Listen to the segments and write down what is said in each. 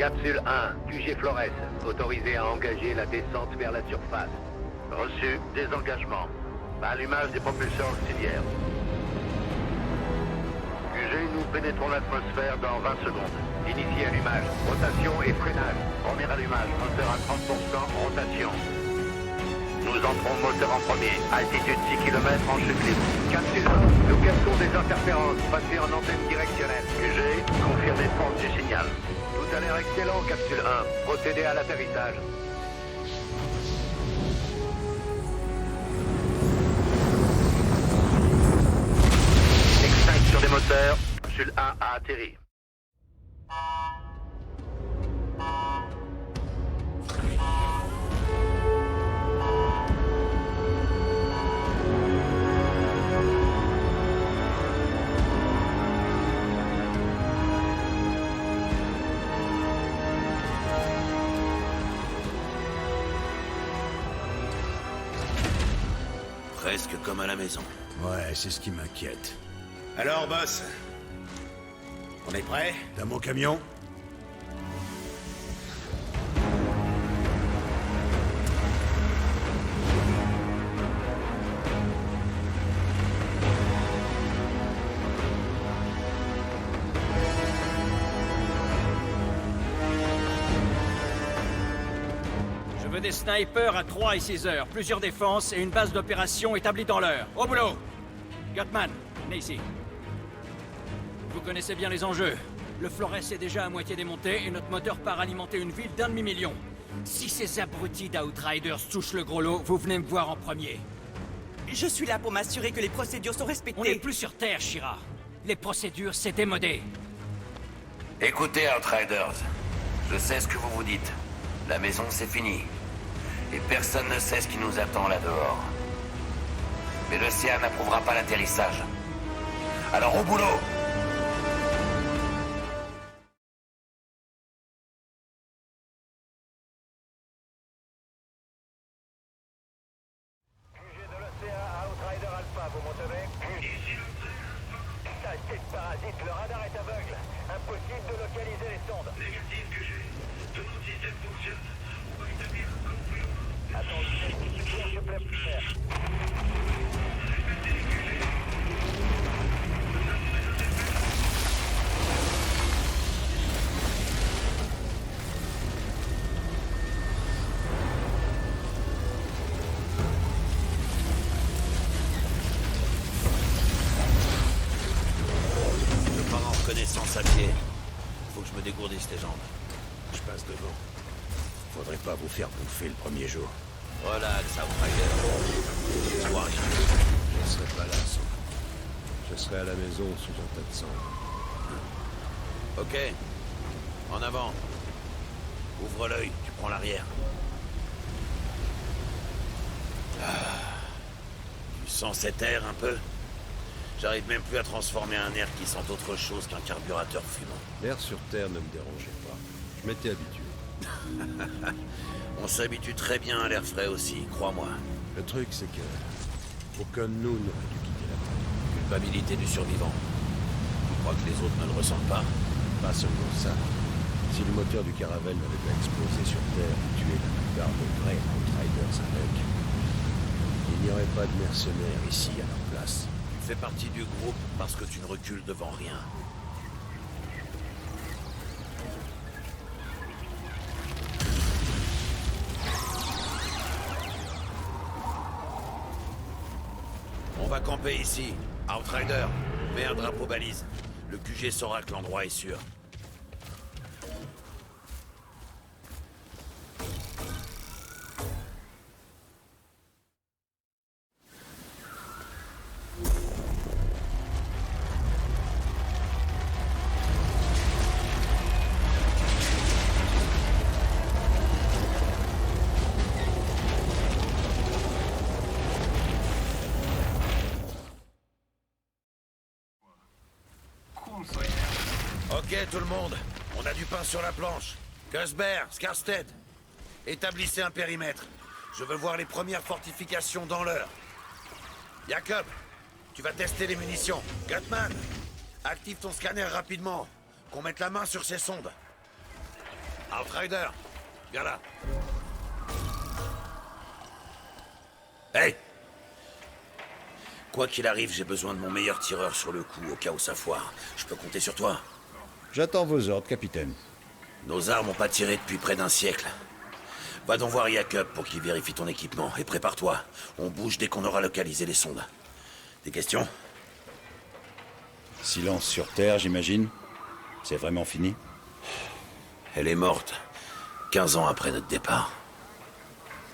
Capsule 1, QG Flores, autorisé à engager la descente vers la surface. Reçu, désengagement. Allumage des propulseurs auxiliaires. QG, nous pénétrons l'atmosphère dans 20 secondes. Initiez allumage, rotation et freinage. Premier allumage, moteur à 30%, rotation. Nous entrons moteur en premier, altitude 6 km en chute libre. Capsule 1, nous captons des interférences, passez en antenne directionnelle. QG, confirmez force du signal. Tout a l'air excellent, Capsule 1. Procédez à l'atterrissage. Extinction des moteurs, Capsule 1 a atterri. Presque comme à la maison. Ouais, c'est ce qui m'inquiète. Alors, boss, on est prêt? T'as mon camion? Je veux des snipers à 3 et 6 heures, plusieurs défenses et une base d'opération établie dans l'heure. Au boulot! Gutman, venez ici. Vous connaissez bien les enjeux. Le Flores est déjà à moitié démonté et notre moteur part alimenter une ville d'1 demi-million. Si ces abrutis d'Outriders touchent le gros lot, vous venez me voir en premier. Je suis là pour m'assurer que les procédures sont respectées. On n'est plus sur Terre, Shira. Les procédures, c'est démodé. Écoutez, Outriders, je sais ce que vous vous dites. La maison, c'est fini. Et personne ne sait ce qui nous attend là-dehors. Mais l'océan n'approuvera pas l'atterrissage. Alors au boulot! QG de l'océan à Outrider Alpha, vous m'entendez? Saleté de parasite, le radar est aveugle. Impossible de localiser les sondes. Négatif, QG. Tout notre système fonctionne. On va établir un camp plus haut. Attention, supplément supplémentaire. Je pars en reconnaissance à pied. Faut que je me dégourdisse les jambes. Je passe devant. Faudrait pas vous faire bouffer le premier jour. Relax, Outrider. Sois rien. Je serai pas là sans. Je serai à la maison sous un tas de sang. Ok. En avant. Ouvre l'œil, tu prends l'arrière. Tu sens cet air un peu? J'arrive même plus à transformer un air qui sent autre chose qu'un carburateur fumant. L'air sur Terre ne me dérangeait pas. Je m'étais habitué. On s'habitue très bien à l'air frais aussi, crois-moi. Le truc, c'est que aucun de nous n'aurait dû quitter la Terre. Culpabilité du survivant. Tu crois que les autres ne le ressentent pas? Pas seulement ça. Si le moteur du Caravelle n'avait pas explosé sur Terre et tué la plupart des vrais Outriders avec, il n'y aurait pas de mercenaires ici à leur place. Tu fais partie du groupe parce que tu ne recules devant rien. On va camper ici. Outrider, mets un drapeau balise. Le QG saura que l'endroit est sûr. Ok tout le monde, on a du pain sur la planche. Cusbert, Skarstead, établissez un périmètre. Je veux voir les premières fortifications dans l'heure. Jacob, tu vas tester les munitions. Gutman, active ton scanner rapidement. Qu'on mette la main sur ces sondes. Outrider, viens là. Hey! Quoi qu'il arrive, j'ai besoin de mon meilleur tireur sur le coup, au cas où ça foire. Je peux compter sur toi. J'attends vos ordres, capitaine. Nos armes n'ont pas tiré depuis près d'un siècle. Va donc voir Jacob pour qu'il vérifie ton équipement. Et prépare-toi. On bouge dès qu'on aura localisé les sondes. Des questions? Silence sur Terre, j'imagine. C'est vraiment fini? Elle est morte 15 ans après notre départ.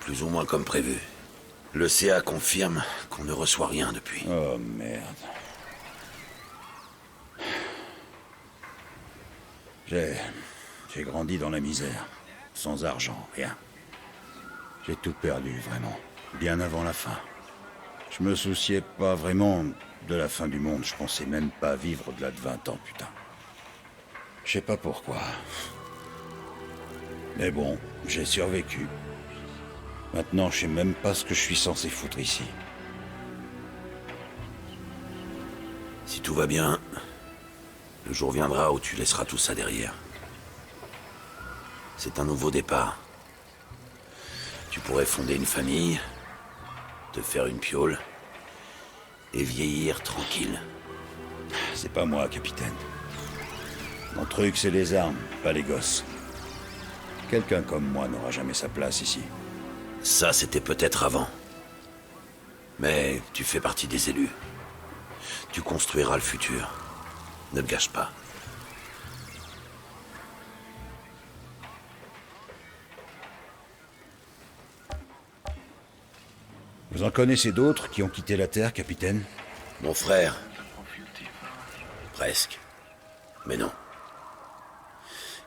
Plus ou moins comme prévu. Le CA confirme qu'on ne reçoit rien depuis. Oh merde. J'ai grandi dans la misère. Sans argent, rien. J'ai tout perdu, vraiment. Bien avant la fin. Je me souciais pas vraiment de la fin du monde. Je pensais même pas vivre au-delà de 20 ans, putain. Je sais pas pourquoi. Mais bon, j'ai survécu. Maintenant, je sais même pas ce que je suis censé foutre ici. Si tout va bien, le jour viendra où tu laisseras tout ça derrière. C'est un nouveau départ. Tu pourrais fonder une famille, te faire une piole, et vieillir tranquille. C'est pas moi, capitaine. Mon truc, c'est les armes, pas les gosses. Quelqu'un comme moi n'aura jamais sa place ici. Ça, c'était peut-être avant. Mais tu fais partie des élus. Tu construiras le futur. Ne le gâche pas. Vous en connaissez d'autres qui ont quitté la Terre, capitaine? Mon frère. Presque. Mais non.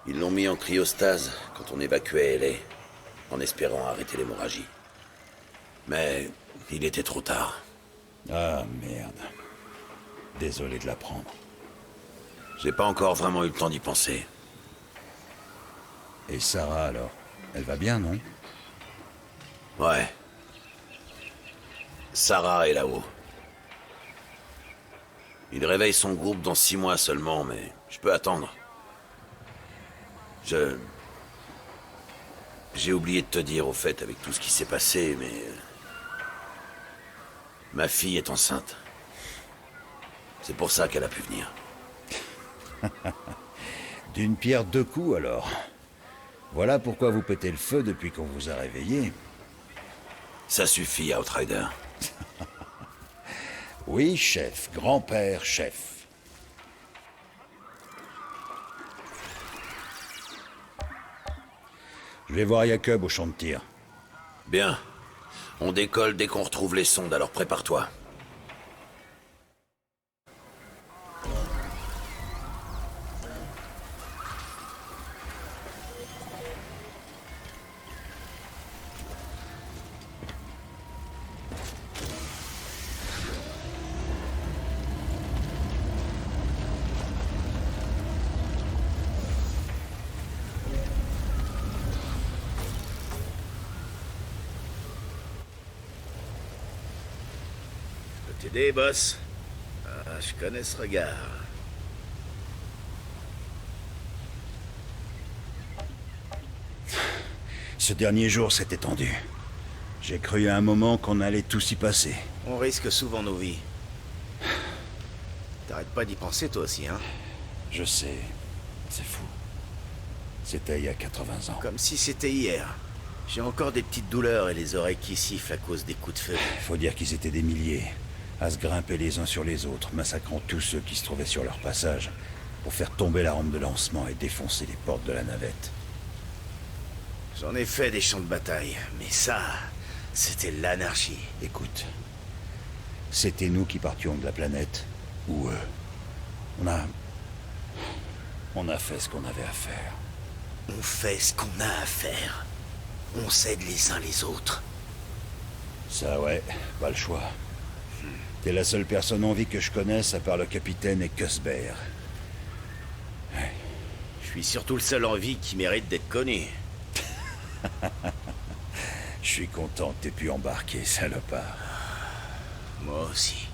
Ils l'ont mis en cryostase quand on évacuait LA, en espérant arrêter l'hémorragie. Mais il était trop tard. Ah, merde. Désolé de l'apprendre. J'ai pas encore vraiment eu le temps d'y penser. Et Sarah, alors? Elle va bien, non? Ouais. Sarah est là-haut. Il réveille son groupe dans 6 mois seulement, mais je peux attendre. J'ai oublié de te dire, au fait, avec tout ce qui s'est passé, mais... Ma fille est enceinte. C'est pour ça qu'elle a pu venir. D'une pierre deux coups, alors. Voilà pourquoi vous pétez le feu depuis qu'on vous a réveillé. Ça suffit, Outrider. Oui, chef. Grand-père, chef. Je vais voir Jacob au champ de tir. Bien. On décolle dès qu'on retrouve les sondes, alors prépare-toi. T'aider, boss? Ah, je connais ce regard. Ce dernier jour s'est étendu. J'ai cru à un moment qu'on allait tous y passer. On risque souvent nos vies. T'arrêtes pas d'y penser, toi aussi, hein? Je sais. C'est fou. C'était il y a 80 ans. Comme si c'était hier. J'ai encore des petites douleurs et les oreilles qui sifflent à cause des coups de feu. Faut dire qu'ils étaient des milliers, à se grimper les uns sur les autres, massacrant tous ceux qui se trouvaient sur leur passage, pour faire tomber la rampe de lancement et défoncer les portes de la navette. J'en ai fait des champs de bataille, mais ça, c'était l'anarchie. Écoute, c'était nous qui partions de la planète, ou eux. On a fait ce qu'on avait à faire. On fait ce qu'on a à faire. On s'aide les uns les autres. Ça, ouais, pas le choix. T'es la seule personne en vie que je connaisse, à part le capitaine et Cuthbert. Ouais. Je suis surtout le seul en vie qui mérite d'être connu. Je suis content que t'aies pu embarquer, salopard. Moi aussi.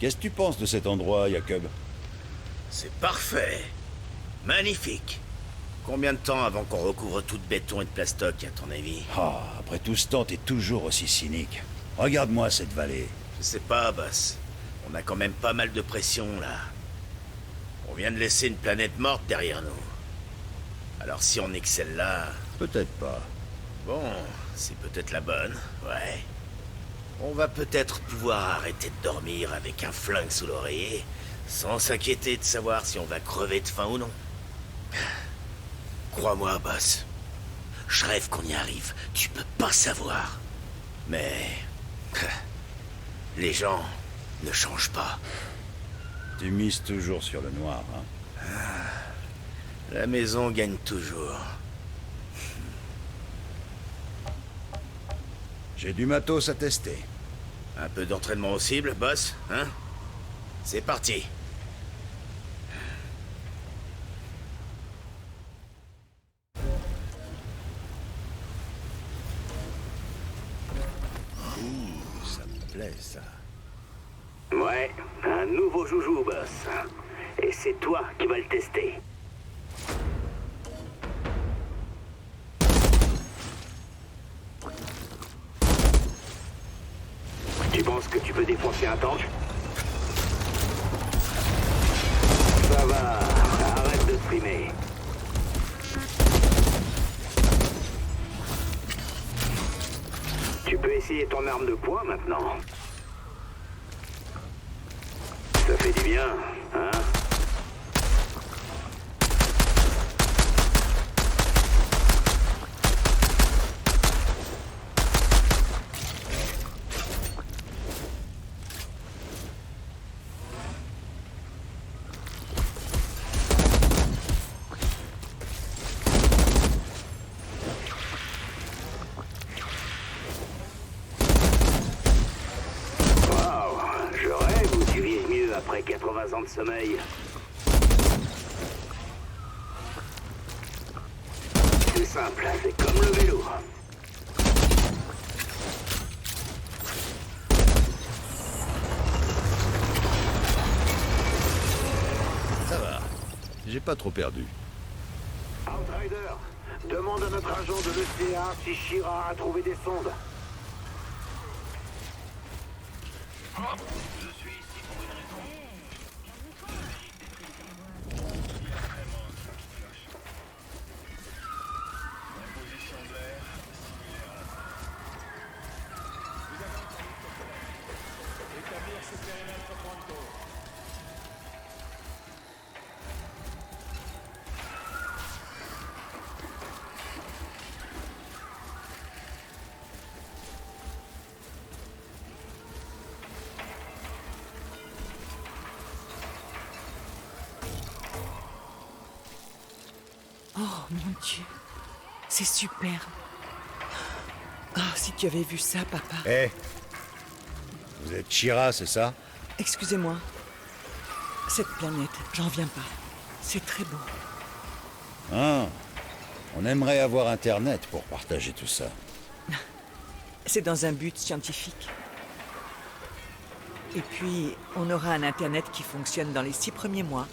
Qu'est-ce que tu penses de cet endroit, Jacob? C'est parfait. Magnifique. Combien de temps avant qu'on recouvre tout de béton et de plastoc, à ton avis? Ah, après tout ce temps, t'es toujours aussi cynique. Regarde-moi cette vallée. Je sais pas, boss. On a quand même pas mal de pression, là. On vient de laisser une planète morte derrière nous. Alors si on excelle là... Peut-être pas. Bon, c'est peut-être la bonne, ouais. On va peut-être pouvoir arrêter de dormir avec un flingue sous l'oreiller, sans s'inquiéter de savoir si on va crever de faim ou non. Crois-moi, boss. Je rêve qu'on y arrive. Tu peux pas savoir. Mais... les gens ne changent pas. Tu mises toujours sur le noir, hein? La maison gagne toujours. J'ai du matos à tester. Un peu d'entraînement au cible, boss, hein? C'est parti. Ça me plaît, ça. Ouais, un nouveau joujou, boss. Et c'est toi qui vas le tester. Tu penses que tu peux défoncer un tank? Ça va, arrête de streamer. Tu peux essayer ton arme de poing maintenant. Ça fait du bien, hein? Après 80 ans de sommeil. C'est simple, c'est comme le vélo. Ça va. J'ai pas trop perdu. Outrider, demande à notre agent de l'ECA si Shira a trouvé des sondes. Oh mon Dieu, c'est superbe. Ah, si tu avais vu ça, papa. Eh, vous êtes Shira, c'est ça? Excusez-moi. Cette planète, j'en viens pas. C'est très beau. Ah, on aimerait avoir Internet pour partager tout ça. C'est dans un but scientifique. Et puis, on aura un Internet qui fonctionne dans les 6 premiers mois.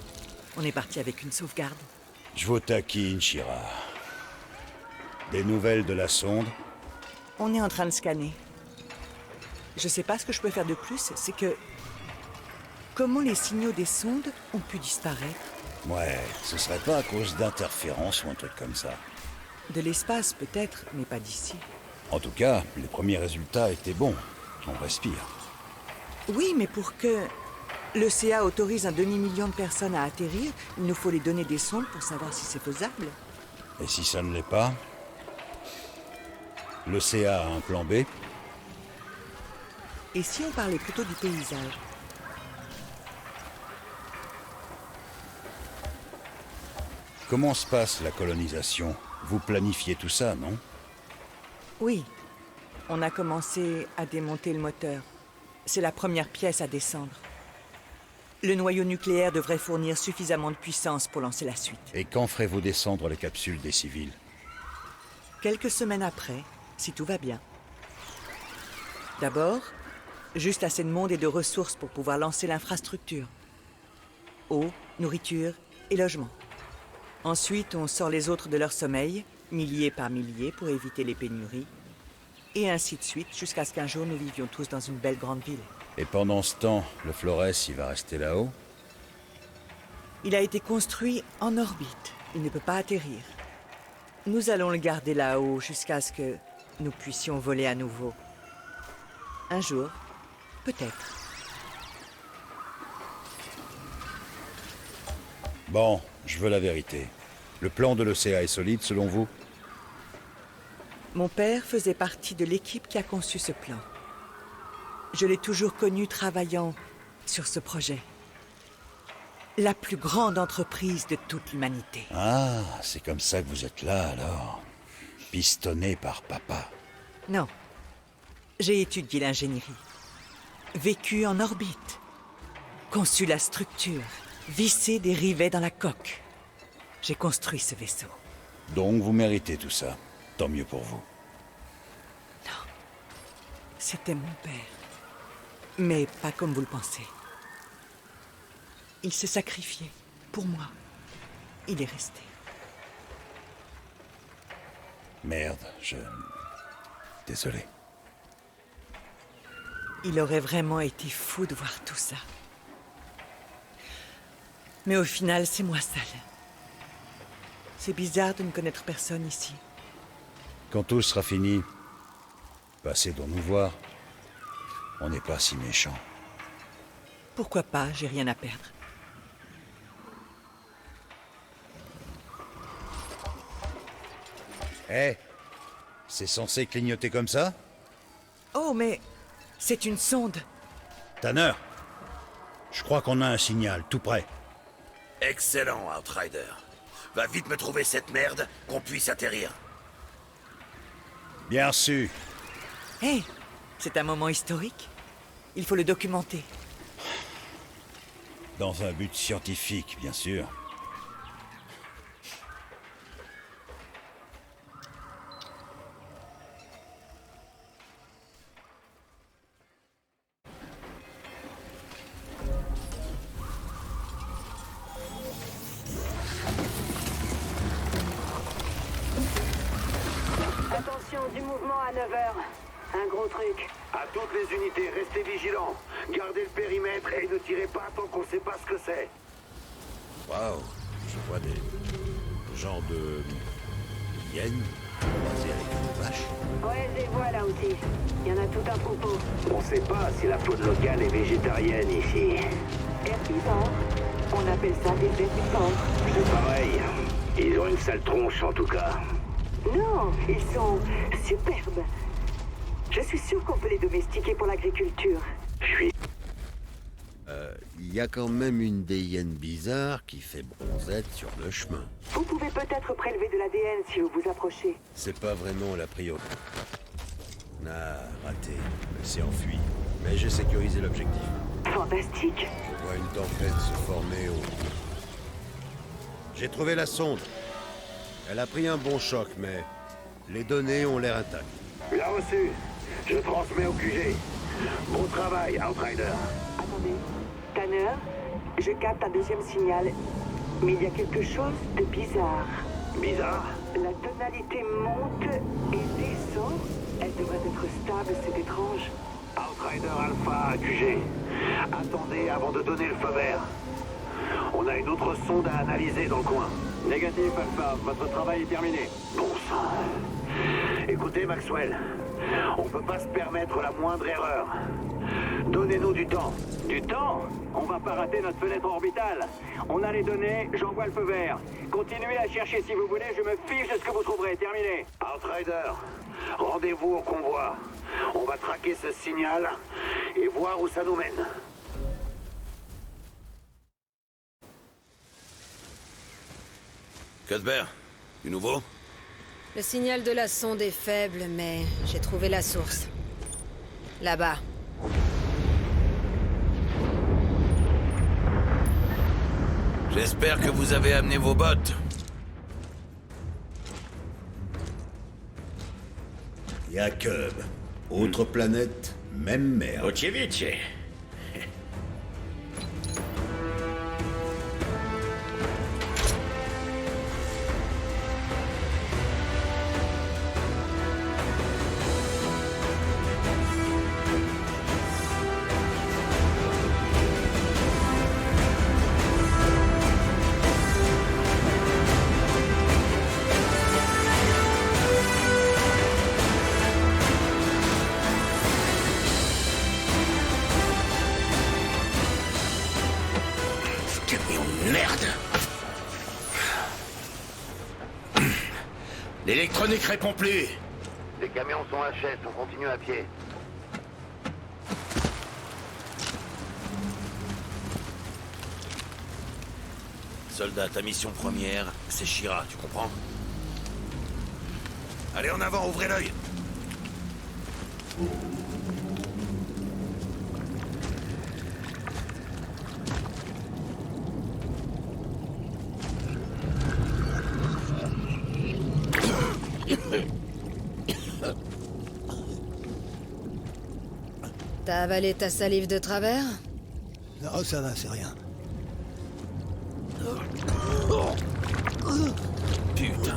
On est parti avec une sauvegarde. Je vous taquine, Shira. Des nouvelles de la sonde? On est en train de scanner. Je sais pas ce que je peux faire de plus, c'est que... Comment les signaux des sondes ont pu disparaître? Ouais, ce serait pas à cause d'interférences ou un truc comme ça. De l'espace, peut-être, mais pas d'ici. En tout cas, les premiers résultats étaient bons. On respire. Oui, mais pour que l'ECA autorise un demi-million de personnes à atterrir, il nous faut les données des sondes pour savoir si c'est faisable. Et si ça ne l'est pas? Le CA a un plan B? Et si on parlait plutôt du paysage? Comment se passe la colonisation? Vous planifiez tout ça, non? Oui. On a commencé à démonter le moteur. C'est la première pièce à descendre. Le noyau nucléaire devrait fournir suffisamment de puissance pour lancer la suite. Et quand ferez-vous descendre les capsules des civils? Quelques semaines après, si tout va bien. D'abord, Juste assez de monde et de ressources pour pouvoir lancer l'infrastructure. Eau, nourriture et logement. Ensuite, on sort les autres de leur sommeil, milliers par milliers, pour éviter les pénuries. Et ainsi de suite, jusqu'à ce qu'un jour nous vivions tous dans une belle grande ville. Et pendant ce temps, le Flores, il va rester là-haut? Il a été construit en orbite. Il ne peut pas atterrir. Nous allons le garder là-haut jusqu'à ce que nous puissions voler à nouveau. Un jour, peut-être. Bon, je veux la vérité. Le plan de l'OCA est solide, selon vous? Mon père faisait partie de l'équipe qui a conçu ce plan. Je l'ai toujours connu travaillant sur ce projet. La plus grande entreprise de toute l'humanité. Ah, c'est comme ça que vous êtes là, alors. Pistonné par papa. Non. J'ai étudié l'ingénierie. Vécu en orbite. Conçu la structure. Vissé des rivets dans la coque. J'ai construit ce vaisseau. Donc vous méritez tout ça. Tant mieux pour vous. Non. C'était mon père. Mais pas comme vous le pensez. Il s'est sacrifié. Pour moi. Il est resté. Merde, Désolé. Il aurait vraiment été fou de voir tout ça. Mais au final, c'est moi seule. C'est bizarre de ne connaître personne ici. Quand tout sera fini, passez donc nous voir. On n'est pas si méchants. Pourquoi pas, j'ai rien à perdre. Hé, c'est censé clignoter comme ça? Oh, mais c'est une sonde. Tanner, je crois qu'on a un signal, tout près. Excellent, Outrider. Va vite me trouver cette merde, qu'on puisse atterrir. Bien reçu. Hé, c'est un moment historique. Il faut le documenter. Dans un but scientifique, bien sûr. Attention, du mouvement à 9h. Un gros truc. À toutes les unités, restez vigilants. Gardez le périmètre et ne tirez pas tant qu'on sait pas ce que c'est. Waouh, je vois des genres de hyènes croisés avec une vache. Ouais, je les vois là aussi. Il y en a tout un troupeau. On sait pas si la faune locale est végétarienne ici. Herbivores. On appelle ça des herbivores. C'est pareil. Ils ont une sale tronche en tout cas. Non, ils sont superbes. Je suis sûr qu'on peut les domestiquer pour l'agriculture. Je suis... Il y a quand même une des hyènes bizarres qui fait bronzette sur le chemin. Vous pouvez peut-être prélever de l'ADN si vous vous approchez. C'est pas vraiment la priorité. On a raté. Elle s'est enfuie. Mais j'ai sécurisé l'objectif. Fantastique. Je vois une tempête se former au... J'ai trouvé la sonde. Elle a pris un bon choc, mais les données ont l'air intactes. Bien reçu. Je transmets au QG. Bon travail, Outrider. Attendez. Tanner, je capte un deuxième signal. Mais il y a quelque chose de bizarre. Bizarre. La tonalité monte et descend. Elle devrait être stable, c'est étrange. Outrider Alpha à QG. Attendez avant de donner le feu vert. On a une autre sonde à analyser dans le coin. Négatif, Alpha. Votre travail est terminé. Bon sang. Écoutez, Maxwell. On peut pas se permettre la moindre erreur. Donnez-nous du temps. Du temps? On va pas rater notre fenêtre orbitale. On a les données, j'envoie le feu vert. Continuez à chercher si vous voulez, je me fiche de ce que vous trouverez. Terminé. Outrider, rendez-vous au convoi. On va traquer ce signal et voir où ça nous mène. Cuthbert, du nouveau? Le signal de la sonde est faible, mais j'ai trouvé la source. Là-bas. J'espère que vous avez amené vos bottes. Y a Cub. Autre planète, même merde. Otievitch. Merde. L'électronique répond plus. Les camions sont HS, on continue à pied. Soldat, ta mission première, c'est Shira, tu comprends? Allez en avant, ouvrez l'œil. T'as avalé ta salive de travers? Non, ça va, c'est rien. Putain.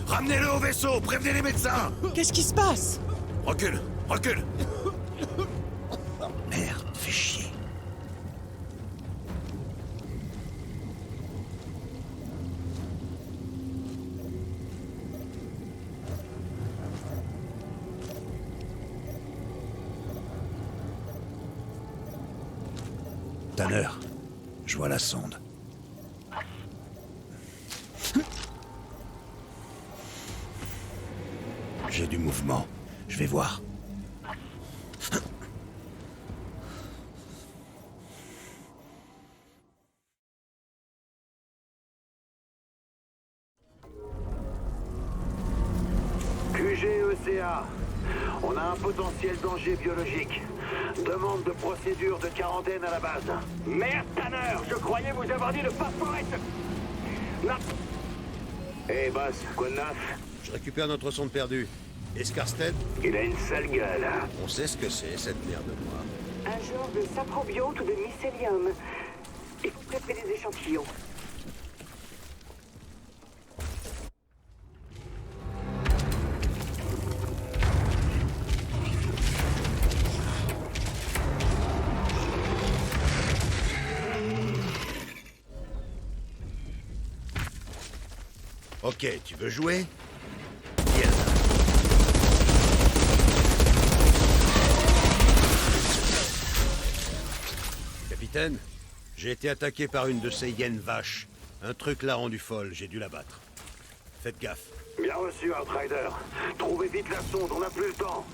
Ramenez-le au vaisseau, prévenez les médecins. Qu'est-ce qui se passe? Recule, recule. Merde, fais chier. Tanner, je vois la sonde. J'ai du mouvement. Je vais voir. QG-ECA. On a un potentiel danger biologique. Demande de procédure de quarantaine à la base. Merde, Tanner, je croyais vous avoir dit de pas être... Non. Hey, boss, quoi de neuf? Je récupère notre sonde perdue. Et Skarsted? Il a une sale gueule. On sait ce que c'est, cette merde noire. Un genre de saprobiote ou de mycélium. Il faut préparer des échantillons. Ok, tu veux jouer? Capitaine, j'ai été attaqué par une de ces hyènes vaches. Un truc l'a rendu folle, j'ai dû la battre. Faites gaffe. Bien reçu, Outrider. Trouvez vite la sonde, on n'a plus le temps.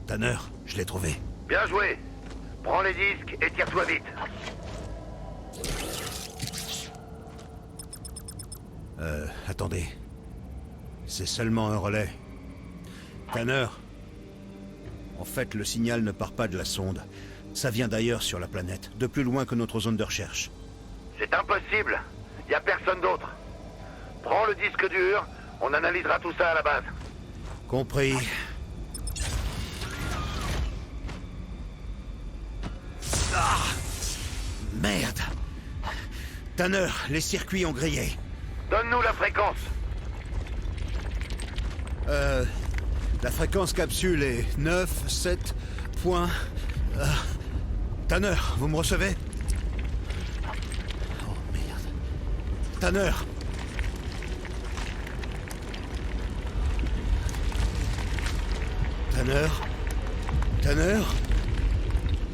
Tanner, je l'ai trouvé. Bien joué. Prends les disques et tire-toi vite. Attendez. C'est seulement un relais. Tanner. En fait, le signal ne part pas de la sonde. Ça vient d'ailleurs sur la planète, de plus loin que notre zone de recherche. C'est impossible. Y a personne d'autre. Prends le disque dur, on analysera tout ça à la base. Compris. Ah! Merde! Tanner, les circuits ont grillé. Donne-nous la fréquence. La fréquence capsule est 9, 7, point... Tanner, vous me recevez? Oh merde. Tanner! Tanner? Tanner?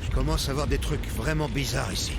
Je commence à voir des trucs vraiment bizarres ici.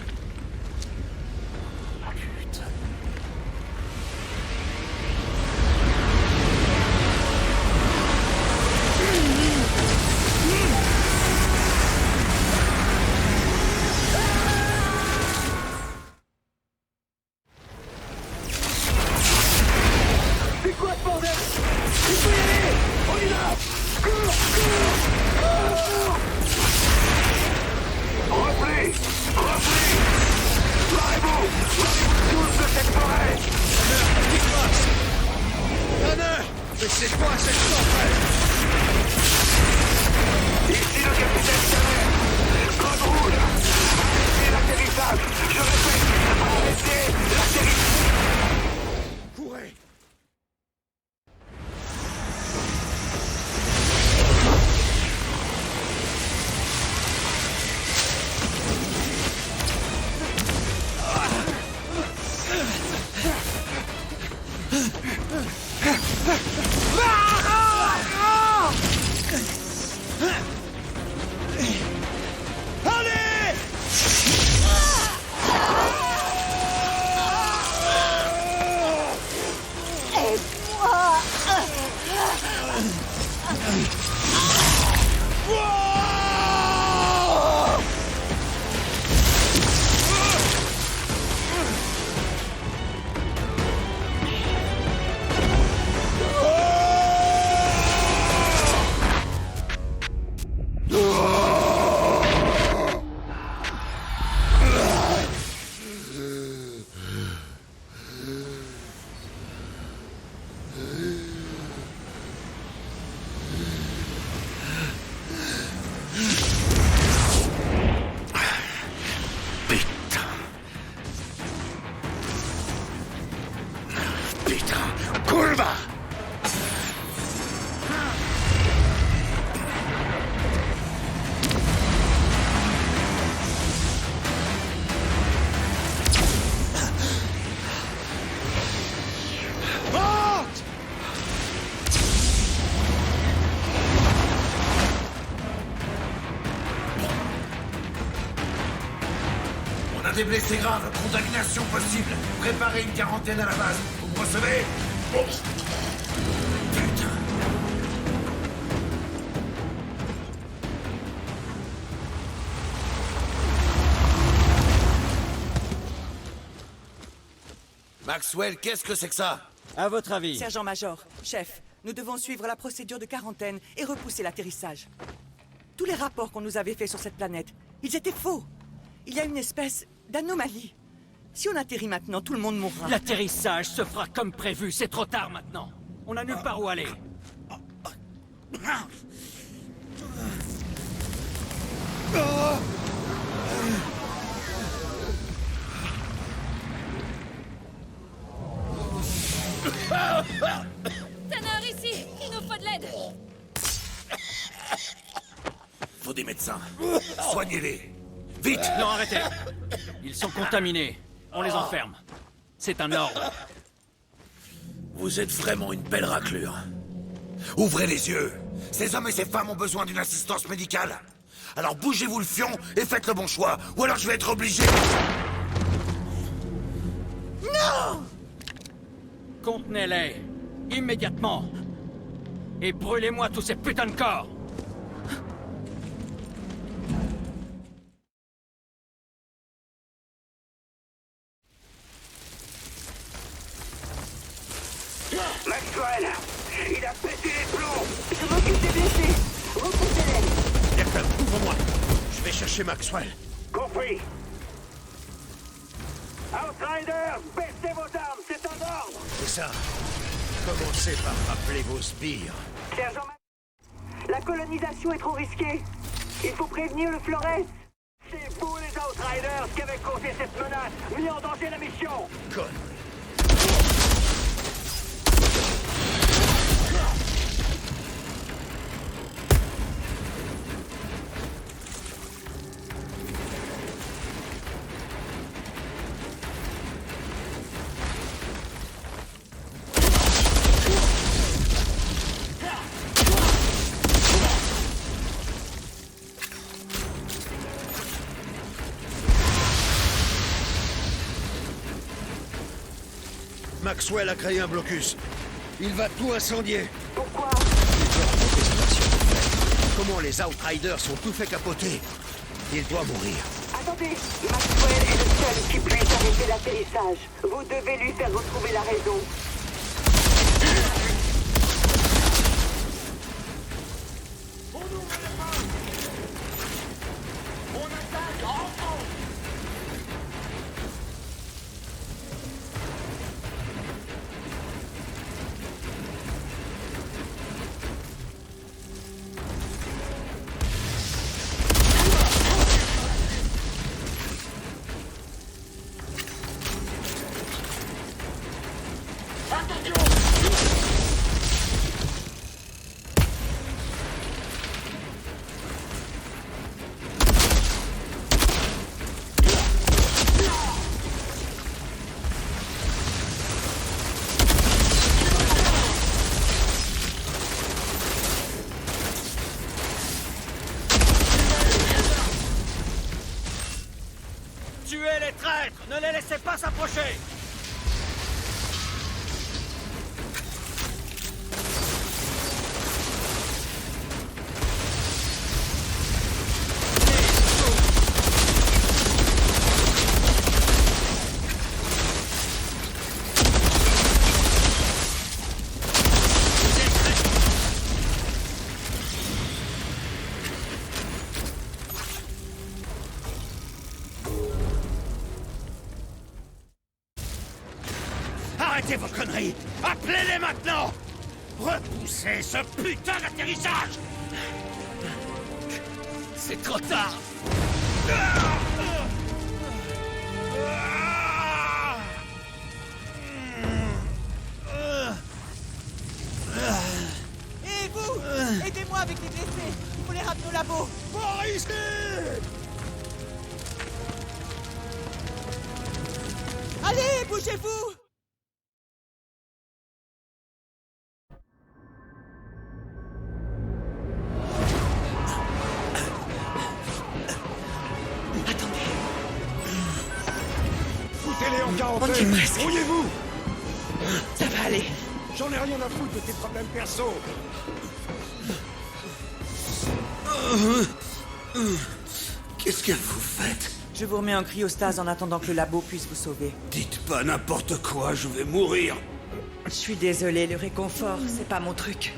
Des blessés graves, contamination possible. Préparez une quarantaine à la base. Vous me recevez? Putain. Maxwell, qu'est-ce que c'est que ça? À votre avis? Sergent-major, chef, nous devons suivre la procédure de quarantaine et repousser l'atterrissage. Tous les rapports qu'on nous avait faits sur cette planète, ils étaient faux. Il y a une espèce d'anomalie. Si on atterrit maintenant, tout le monde mourra. L'atterrissage se fera comme prévu, c'est trop tard maintenant. On n'a nulle part où aller. Tanner, ici! Il nous faut de l'aide! Faut des médecins. Soignez-les. Vite! Non, arrêtez! Ils sont contaminés. On les enferme. C'est un ordre. Vous êtes vraiment une belle raclure. Ouvrez les yeux. Ces hommes et ces femmes ont besoin d'une assistance médicale. Alors bougez-vous le fion et faites le bon choix. Ou alors je vais être obligé... Non! Contenez-les. Immédiatement. Et brûlez-moi tous ces putains de corps. Maxwell, il a pété les plombs. Je m'occupe des blessés. Repoussez-les. Captain, ouvre-moi. Je vais chercher Maxwell. Compris. Outriders, baissez vos armes, c'est un ordre. C'est ça. Commencez par rappeler vos sbires. Sergent, la colonisation est trop risquée. Il faut prévenir le Flores. C'est vous les Outriders qui avez causé cette menace, mis en danger la mission. Con. Maxwell a créé un blocus. Il va tout incendier. Pourquoi? Il doit raconter cette action. Comment les Outriders sont tout fait capoter. Il doit mourir. Attendez, Maxwell est le seul qui puisse arrêter l'atterrissage. Vous devez lui faire retrouver la raison. laissez pas s'approcher! Arrêtez vos conneries! Appelez-les maintenant! Repoussez ce putain d'atterrissage! C'est trop tard! Et vous! Aidez-moi avec les blessés! Il faut les ramener au labo! Par ici! Allez, bougez-vous! Foutez-les en On y quarantaine! est presque. Brouillez-vous! Ça va aller. J'en ai rien à foutre de tes problèmes perso! Qu'est-ce que vous faites? Je vous remets en cryostase en attendant que le labo puisse vous sauver. Dites pas n'importe quoi, je vais mourir. Je suis désolée, le réconfort, c'est pas mon truc.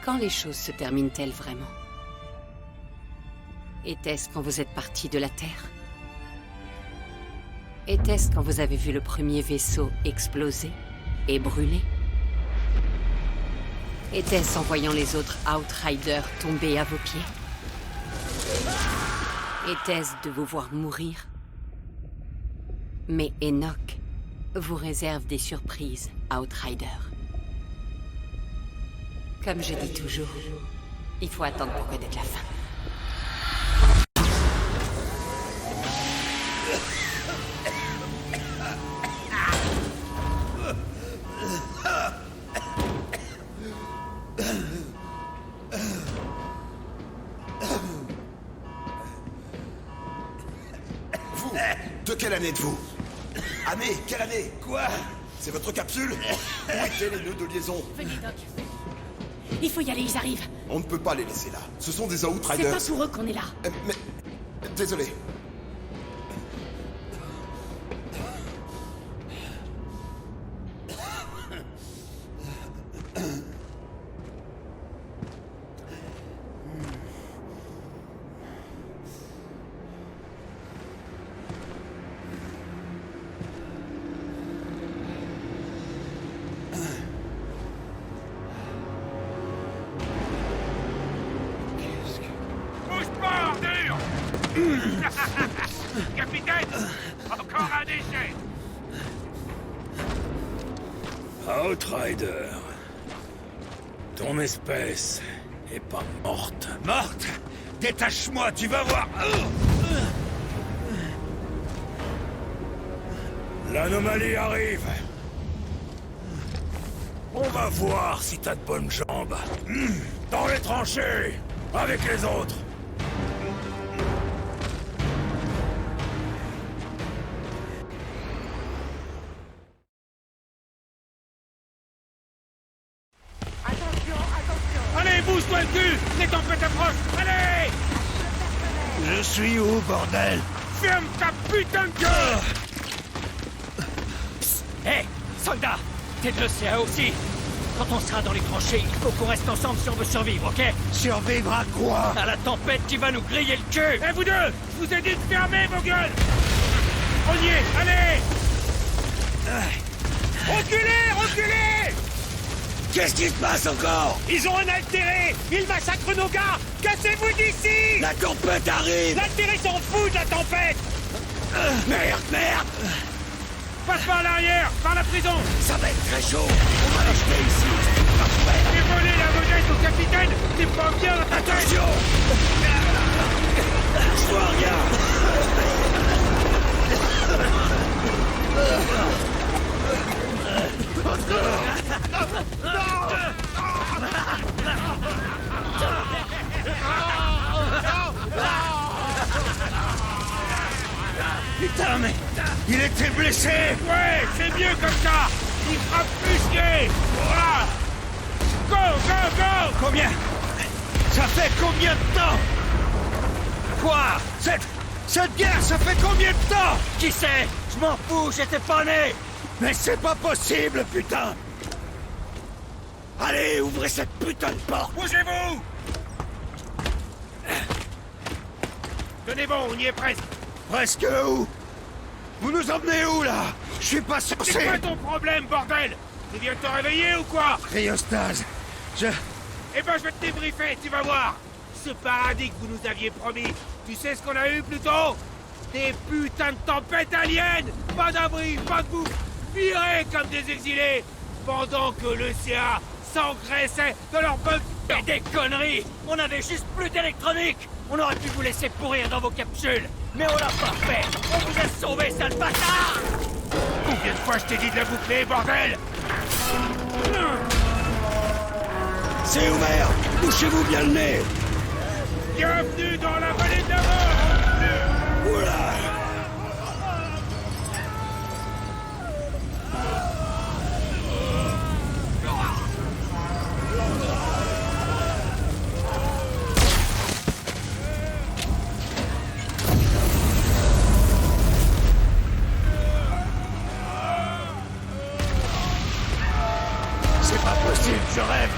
Quand les choses se terminent-elles vraiment? Était-ce quand vous êtes parti de la Terre? Était-ce quand vous avez vu le premier vaisseau exploser et brûler? Était-ce en voyant les autres Outriders tomber à vos pieds? Était-ce de vous voir mourir? Mais Enoch vous réserve des surprises, Outrider. Comme je dis toujours, il faut attendre pour connaître la fin. Vous, de quelle année êtes-vous? Année? Quelle année? Quoi? C'est votre capsule? Où étaient les nœuds de liaison? Venez, Doc. Il faut y aller, ils arrivent. On ne peut pas les laisser là. Ce sont des C'est Outriders. pas pour eux qu'on est là. Mais... Désolé. Capitaine! Encore un déchet! Outrider. Ton espèce est pas morte. Morte? Détache-moi, tu vas voir! L'anomalie arrive. On va voir si t'as de bonnes jambes. Dans les tranchées, avec les autres. Allez, bouge-toi le cul! Les tempêtes approchent! Allez! Je suis où, bordel? Ferme ta putain de gueule! Hé, soldat! T'es de l'océan aussi! Quand on sera dans les tranchées, il faut qu'on reste ensemble si on veut survivre, ok? Survivre à quoi? À la tempête qui va nous griller le cul! Eh vous deux! Je vous ai dit de fermer vos gueules! On y est! Allez! Reculez! Reculez! Qu'est-ce qui se passe encore? Ils ont un altéré! Ils massacrent nos gars! Cassez-vous d'ici! La tempête arrive! L'altéré s'en fout de la tempête! Merde, merde! Passe par l'arrière! Par la prison! Ça va être très chaud! On va l'acheter ici! Parfait! Et voler la vedette au capitaine! C'est pas bien la tête! Attention! Je vois rien! Putain, mais il était blessé. Ouais, c'est mieux comme ça. Il frappe musqué. Voilà. Go, go, go. Combien? Ça fait combien de temps? Quoi? Cette guerre, ça fait combien de temps? Qui sait? Je m'en fous, j'étais pas né. Mais c'est pas possible, putain. Allez, ouvrez cette putain de porte. Bougez-vous. Tenez bon, on y est presque. Presque où? Vous nous emmenez où, là? Je suis pas censé... C'est quoi ton problème, bordel? Tu viens de te réveiller ou quoi? Cryostase, Eh ben, je vais te débriefer, tu vas voir. Ce paradis que vous nous aviez promis, tu sais ce qu'on a eu plus tôt? Des putains de tempêtes aliens. Pas d'abri, pas de bouffe. Virés comme des exilés. Pendant que l'océan s'engraissait de leur bonne... Et des conneries. On avait juste plus d'électronique. On aurait pu vous laisser pourrir dans vos capsules. Mais on l'a pas fait. On vous a sauvé, sale bâtard. Combien de fois je t'ai dit de la boucler, bordel? C'est ouvert. Bouchez-vous bien le nez. Bienvenue dans la vallée de la mort. Oula. C'est pas possible, je rêve.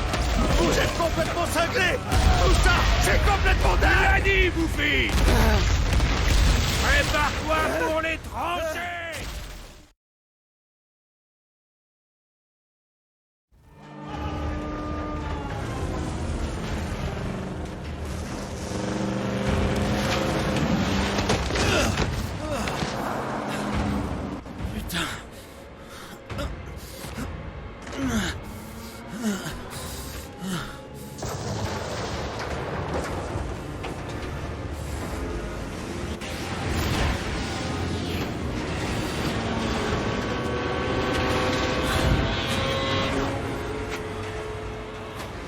Vous êtes complètement cinglés. Tout ça, c'est complètement dingue. Il a dit, bouffi. Prépare-toi pour les tranchées.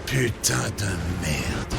Putain de merde.